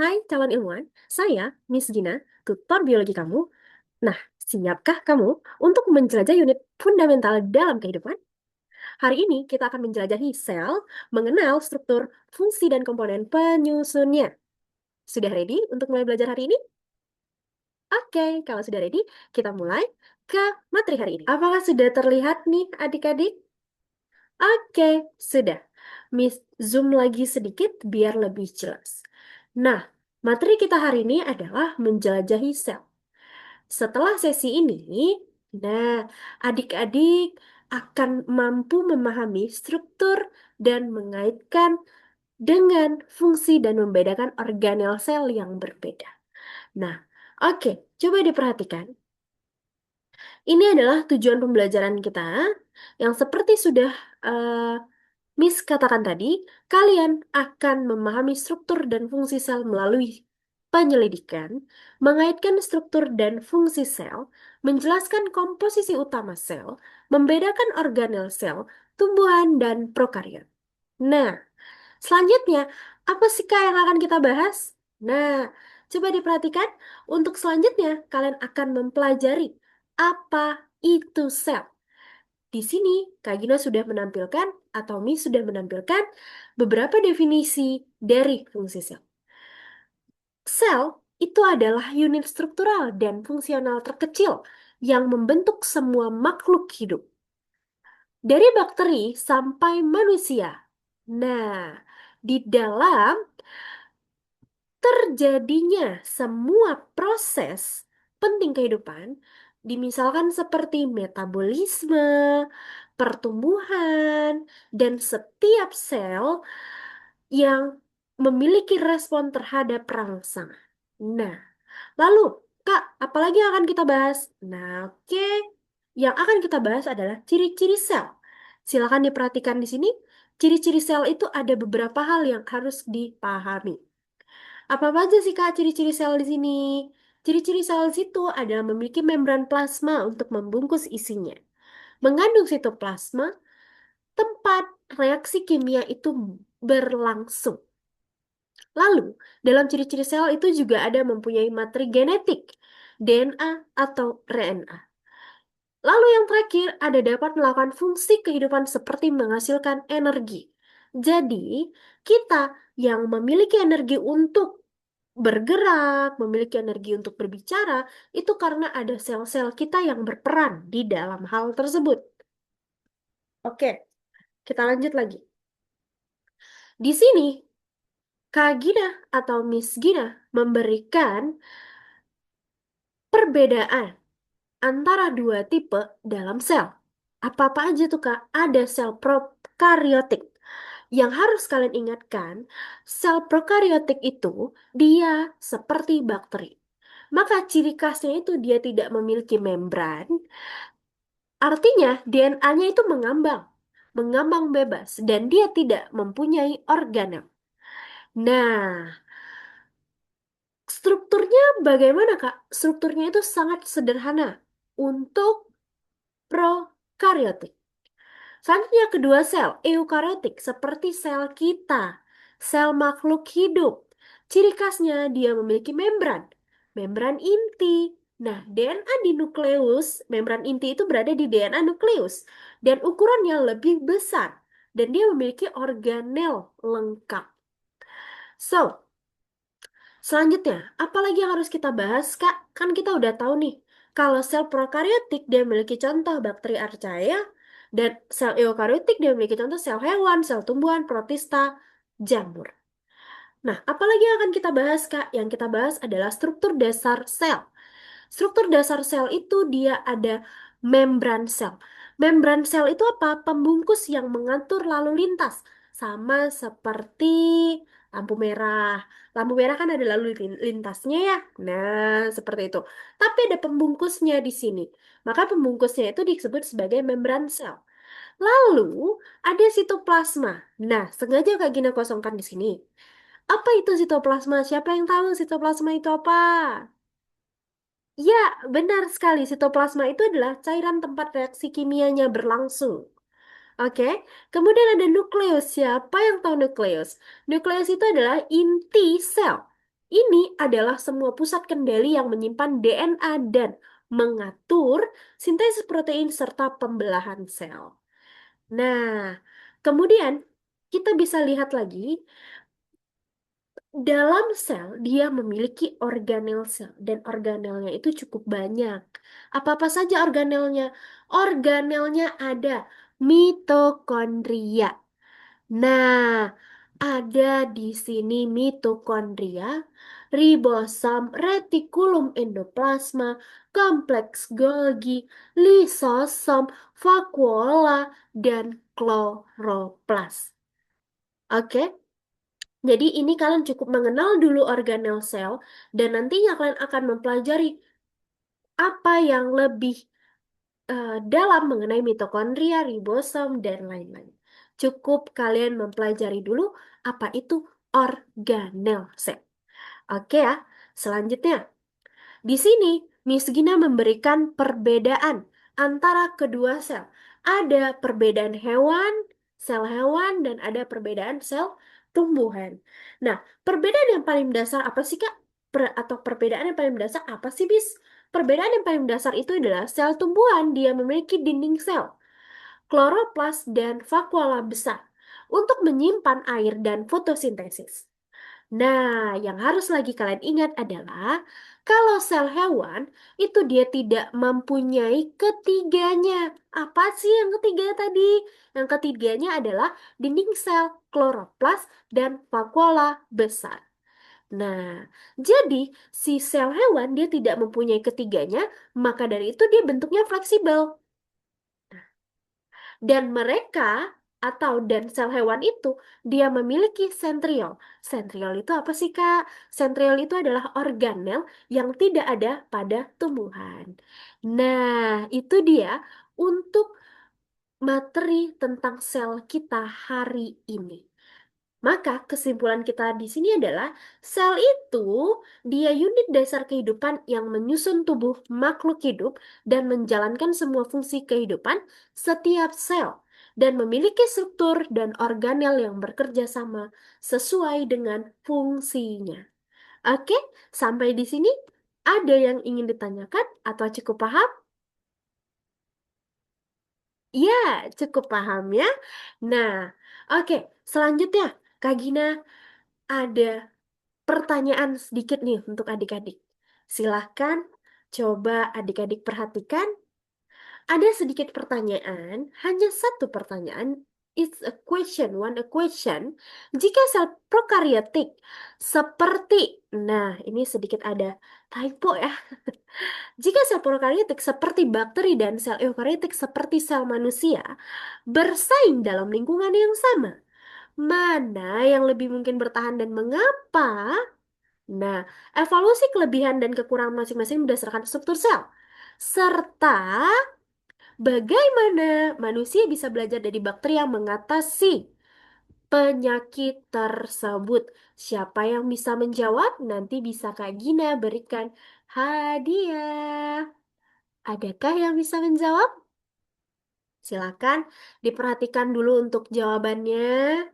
Hai calon ilmuwan, saya Miss Gina, tutor biologi kamu. Nah, siapkah kamu untuk menjelajah unit fundamental dalam kehidupan? Hari ini kita akan menjelajahi sel, mengenal struktur, fungsi, dan komponen penyusunnya. Sudah ready untuk mulai belajar hari ini? Oke, kalau sudah ready, kita mulai ke materi hari ini. Apakah sudah terlihat nih adik-adik? Oke, sudah. Miss zoom lagi sedikit biar lebih jelas. Nah, materi kita hari ini adalah menjelajahi sel. Setelah sesi ini, nah, adik-adik akan mampu memahami struktur dan mengaitkan dengan fungsi dan membedakan organel sel yang berbeda. Nah, oke, coba diperhatikan. Ini adalah tujuan pembelajaran kita yang seperti sudah eh, Miss katakan tadi, kalian akan memahami struktur dan fungsi sel melalui penyelidikan, mengaitkan struktur dan fungsi sel, menjelaskan komposisi utama sel, membedakan organel sel, tumbuhan, dan prokariot. Nah, selanjutnya, apa sih Kak yang akan kita bahas? Nah, coba diperhatikan. Untuk selanjutnya, kalian akan mempelajari apa itu sel. Di sini, Kak Gina sudah menampilkan atau Mi sudah menampilkan beberapa definisi dari fungsi sel. Sel itu adalah unit struktural dan fungsional terkecil yang membentuk semua makhluk hidup, dari bakteri sampai manusia. Nah, di dalam terjadinya semua proses penting kehidupan, dimisalkan seperti metabolisme, pertumbuhan, dan setiap sel yang memiliki respon terhadap rangsangan. Nah, lalu, Kak, apalagi yang akan kita bahas? Nah, oke. Yang akan kita bahas adalah ciri-ciri sel. Silakan diperhatikan di sini. Ciri-ciri sel itu ada beberapa hal yang harus dipahami. Apa aja sih Kak ciri-ciri sel di sini? Ciri-ciri sel itu adalah memiliki membran plasma untuk membungkus isinya. Mengandung sitoplasma, tempat reaksi kimia itu berlangsung. Lalu, dalam ciri-ciri sel itu juga ada mempunyai materi genetik, DNA atau RNA. Lalu yang terakhir ada dapat melakukan fungsi kehidupan seperti menghasilkan energi. Jadi, kita yang memiliki energi untuk bergerak, memiliki energi untuk berbicara, itu karena ada sel-sel kita yang berperan di dalam hal tersebut. Oke, kita lanjut lagi. Di sini, Kak Gina atau Miss Gina memberikan perbedaan antara dua tipe dalam sel. Apa-apa aja tuh Kak? Ada sel prokaryotik. Yang harus kalian ingatkan, sel prokaryotik itu dia seperti bakteri. Maka ciri khasnya itu dia tidak memiliki membran, artinya DNA-nya itu mengambang, mengambang bebas, dan dia tidak mempunyai organel. Nah, strukturnya bagaimana, Kak? Strukturnya itu sangat sederhana untuk prokaryotik. Selanjutnya kedua sel, eukariotik, seperti sel kita, sel makhluk hidup. Ciri khasnya dia memiliki membran, membran inti. Nah, DNA di nukleus, membran inti itu berada di DNA nukleus, dan ukurannya lebih besar, dan dia memiliki organel lengkap. So, selanjutnya, apalagi yang harus kita bahas, Kak? Kan kita udah tahu nih, kalau sel prokaryotik dia memiliki contoh bakteri archaea, dan sel eukaryotik dia memiliki contoh sel hewan, sel tumbuhan, protista, jamur. Nah, apalagi yang akan kita bahas, Kak? Yang kita bahas adalah struktur dasar sel. Struktur dasar sel itu dia ada membran sel. Membran sel itu apa? Pembungkus yang mengatur lalu lintas. Sama seperti lampu merah. Lampu merah kan ada lalu lintasnya ya. Nah, seperti itu. Tapi ada pembungkusnya di sini. Maka pembungkusnya itu disebut sebagai membran sel. Lalu ada sitoplasma. Nah, sengaja Kak Gina kosongkan di sini. Apa itu sitoplasma? Siapa yang tahu sitoplasma itu apa? Ya, benar sekali. Sitoplasma itu adalah cairan tempat reaksi kimianya berlangsung. Oke, kemudian ada nukleus. Siapa yang tahu nukleus? Nukleus itu adalah inti sel. Ini adalah semua pusat kendali yang menyimpan DNA dan mengatur sintesis protein serta pembelahan sel. Nah, kemudian kita bisa lihat lagi dalam sel dia memiliki organel sel dan organelnya itu cukup banyak. Apa-apa saja organelnya? Organelnya ada mitokondria. Nah, ada di sini mitokondria, ribosom, retikulum endoplasma, kompleks Golgi, lisosom, vakuola, dan kloroplas. Oke, jadi ini kalian cukup mengenal dulu organel sel dan nantinya kalian akan mempelajari apa yang lebih dalam mengenai mitokondria, ribosom, dan lain-lain. Cukup kalian mempelajari dulu apa itu organel sel. Oke ya, selanjutnya. Di sini, Miss Gina memberikan perbedaan antara kedua sel. Ada perbedaan sel hewan, dan ada perbedaan sel tumbuhan. Nah, perbedaan yang paling dasar apa sih, Kak? Atau perbedaan yang paling dasar apa sih, Bis? Perbedaan yang paling dasar itu adalah sel tumbuhan, dia memiliki dinding sel, kloroplas, dan vakuola besar untuk menyimpan air dan fotosintesis. Nah, yang harus lagi kalian ingat adalah kalau sel hewan itu dia tidak mempunyai ketiganya. Apa sih yang ketiga tadi? Yang ketiganya adalah dinding sel, kloroplas, dan vakuola besar. Nah, jadi si sel hewan dia tidak mempunyai ketiganya, maka dari itu dia bentuknya fleksibel. Dan mereka dan sel hewan itu dia memiliki sentriol. Sentriol itu apa sih, Kak? Sentriol itu adalah organel yang tidak ada pada tumbuhan. Nah, itu dia untuk materi tentang sel kita hari ini. Maka kesimpulan kita di sini adalah sel itu dia unit dasar kehidupan yang menyusun tubuh makhluk hidup dan menjalankan semua fungsi kehidupan setiap sel dan memiliki struktur dan organel yang bekerja sama sesuai dengan fungsinya. Oke, sampai di sini ada yang ingin ditanyakan atau cukup paham? Ya, cukup paham ya. Nah, oke, selanjutnya Kak Gina ada pertanyaan sedikit nih untuk adik-adik. Silahkan coba adik-adik perhatikan. Ada sedikit pertanyaan, hanya satu pertanyaan. It's a question, a question. Jika sel prokaryotik seperti, nah ini sedikit ada typo ya. Jika sel prokaryotik seperti bakteri dan sel eukaryotik seperti sel manusia bersaing dalam lingkungan yang sama, mana yang lebih mungkin bertahan dan mengapa? Nah, evaluasi kelebihan dan kekurangan masing-masing berdasarkan struktur sel. Serta bagaimana manusia bisa belajar dari bakteri yang mengatasi penyakit tersebut. Siapa yang bisa menjawab? Nanti bisa Kak Gina berikan hadiah. Adakah yang bisa menjawab? Silakan diperhatikan dulu untuk jawabannya.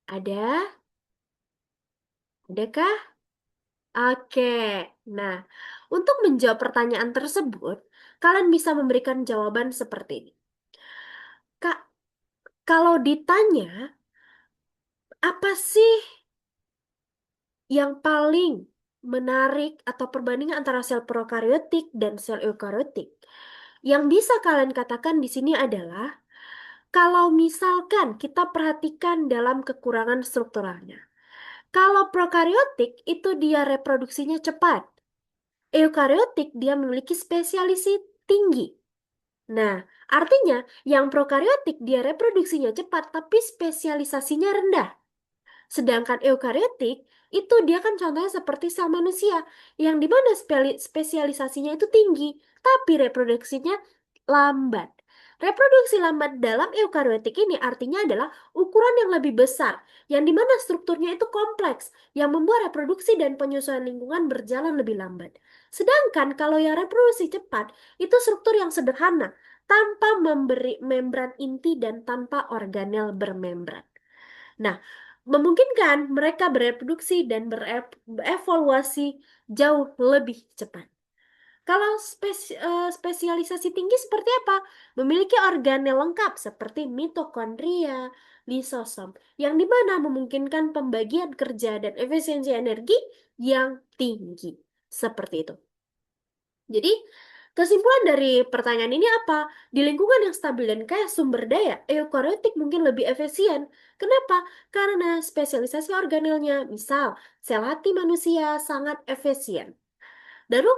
Ada? Adakah? Oke, nah, untuk menjawab pertanyaan tersebut, kalian bisa memberikan jawaban seperti ini. Kak, kalau ditanya, apa sih yang paling menarik atau perbandingan antara sel prokaryotik dan sel eukaryotik? Yang bisa kalian katakan di sini adalah, kalau misalkan kita perhatikan dalam kekurangan strukturalnya. Kalau prokaryotik itu dia reproduksinya cepat. Eukaryotik dia memiliki spesialisasi tinggi. Nah, artinya yang prokaryotik dia reproduksinya cepat tapi spesialisasinya rendah. Sedangkan eukaryotik itu dia kan contohnya seperti sel manusia yang dimana spesialisasinya itu tinggi tapi reproduksinya lambat. Reproduksi lambat dalam eukaryotik ini artinya adalah ukuran yang lebih besar, yang dimana strukturnya itu kompleks, yang membuat reproduksi dan penyesuaian lingkungan berjalan lebih lambat. Sedangkan kalau yang reproduksi cepat, itu struktur yang sederhana, tanpa memberi membran inti dan tanpa organel bermembran. Nah, memungkinkan mereka bereproduksi dan berevolusi jauh lebih cepat. Kalau spesialisasi tinggi seperti apa? Memiliki organel lengkap seperti mitokondria, lisosom, yang dimana memungkinkan pembagian kerja dan efisiensi energi yang tinggi. Seperti itu. Jadi, kesimpulan dari pertanyaan ini apa? Di lingkungan yang stabil dan kaya sumber daya, eukariotik mungkin lebih efisien. Kenapa? Karena spesialisasi organelnya, misal sel hati manusia sangat efisien. Lalu,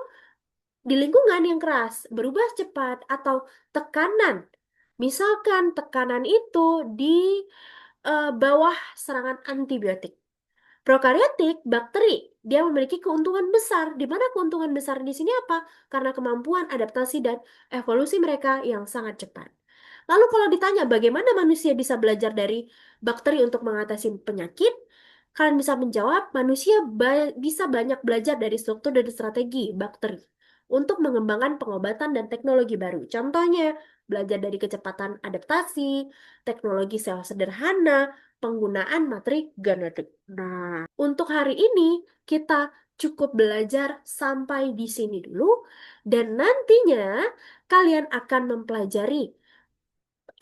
di lingkungan yang keras, berubah cepat, atau tekanan. Misalkan tekanan itu di bawah serangan antibiotik. Prokaryotik, bakteri, dia memiliki keuntungan besar. Di mana keuntungan besar di sini apa? Karena kemampuan adaptasi dan evolusi mereka yang sangat cepat. Lalu kalau ditanya bagaimana manusia bisa belajar dari bakteri untuk mengatasi penyakit, kalian bisa menjawab manusia bisa banyak belajar dari struktur dan strategi bakteri untuk mengembangkan pengobatan dan teknologi baru. Contohnya, belajar dari kecepatan adaptasi, teknologi sel sederhana, penggunaan materi genetik. Nah, untuk hari ini kita cukup belajar sampai di sini dulu, dan nantinya kalian akan mempelajari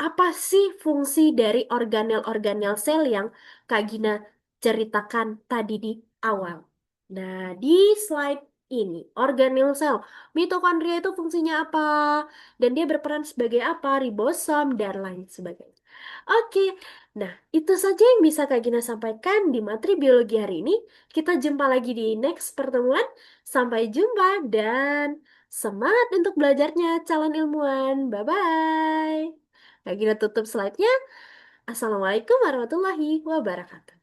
apa sih fungsi dari organel-organel sel yang Kak Gina ceritakan tadi di awal. Nah, di slide ini, organel sel, mitokondria itu fungsinya apa, dan dia berperan sebagai apa, ribosom, dan lain sebagainya. Oke, nah itu saja yang bisa Kak Gina sampaikan di materi biologi hari ini. Kita jumpa lagi di next pertemuan. Sampai jumpa dan semangat untuk belajarnya calon ilmuwan. Bye-bye. Nah, kita tutup slide-nya. Assalamualaikum warahmatullahi wabarakatuh.